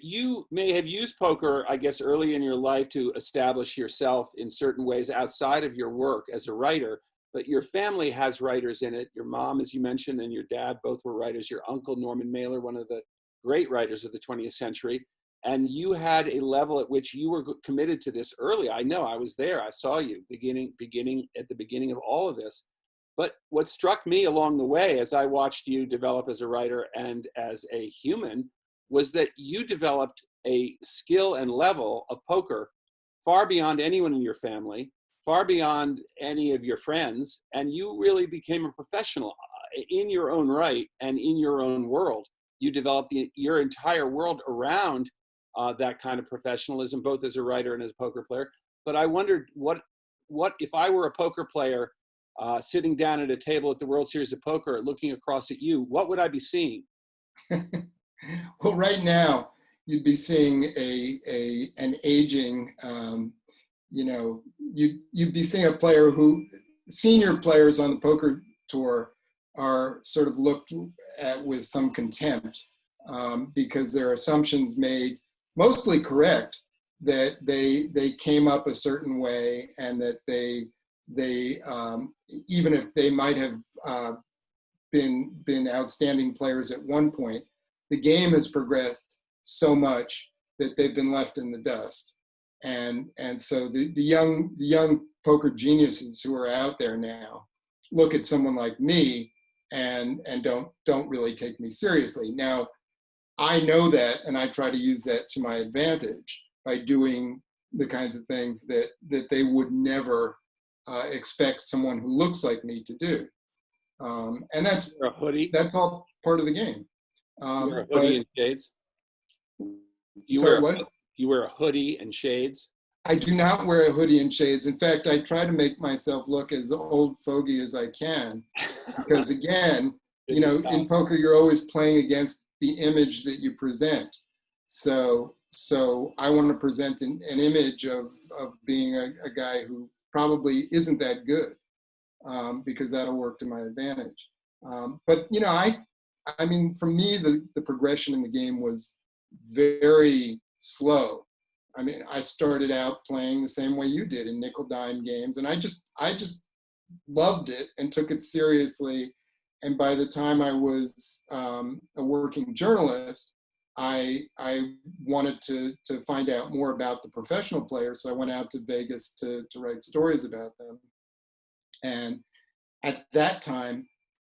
you may have used poker, I guess, early in your life to establish yourself in certain ways outside of your work as a writer, but your family has writers in it. Your mom, as you mentioned, and your dad both were writers. Your uncle, Norman Mailer, one of the great writers of the 20th century. And you had a level at which you were committed to this early. I know, I was there. I saw you beginning at the beginning of all of this. But what struck me along the way as I watched you develop as a writer and as a human was that you developed a skill and level of poker far beyond anyone in your family, far beyond any of your friends, and you really became a professional in your own right and in your own world. You developed your entire world around that kind of professionalism, both as a writer and as a poker player. But I wondered, what if I were a poker player sitting down at a table at the World Series of Poker, looking across at you, what would I be seeing? Well, right now, you'd be seeing an aging, you'd be seeing a player who, senior players on the poker tour are sort of looked at with some contempt because their assumptions made, mostly correct, that they came up a certain way and that they even if they might have been outstanding players at one point, the game has progressed so much that they've been left in the dust. And so the young poker geniuses who are out there now look at someone like me and don't really take me seriously. Now, I know that, and I try to use that to my advantage by doing the kinds of things that they would never expect someone who looks like me to do. And that's a hoodie. That's all part of the game. You wear a hoodie and shades? You wear a hoodie and shades? I do not wear a hoodie and shades. In fact, I try to make myself look as old fogey as I can, because again, in poker, you're always playing against the image that you present. So I want to present an image of being a guy who probably isn't that good, because that'll work to my advantage. But I mean, for me, the progression in the game was very slow. I mean, I started out playing the same way you did in nickel dime games, and I just loved it and took it seriously. And by the time I was a working journalist, I wanted to find out more about the professional players. So I went out to Vegas to write stories about them. And at that time,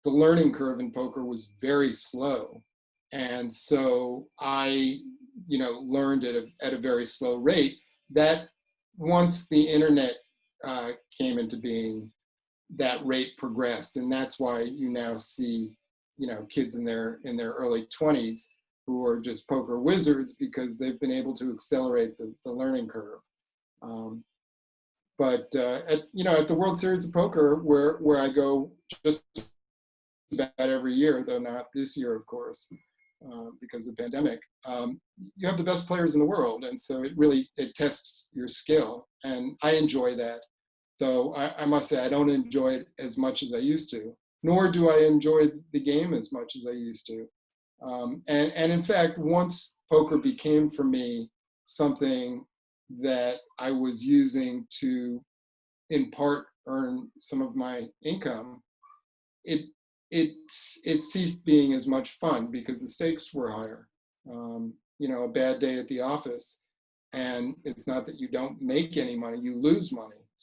the learning curve in poker was very slow. And so I, learned at a very slow rate. That once the internet came into being, that rate progressed. And that's why you now see, kids in their early 20s who are just poker wizards because they've been able to accelerate the learning curve. But at the World Series of Poker, where I go just about every year, though not this year, of course, because of the pandemic, you have the best players in the world. And so it tests your skill. And I enjoy that. Though I must say, I don't enjoy it as much as I used to, nor do I enjoy the game as much as I used to. And in fact, once poker became for me something that I was using to, in part, earn some of my income, it ceased being as much fun because the stakes were higher. A bad day at the office, and it's not that you don't make any money, you lose money.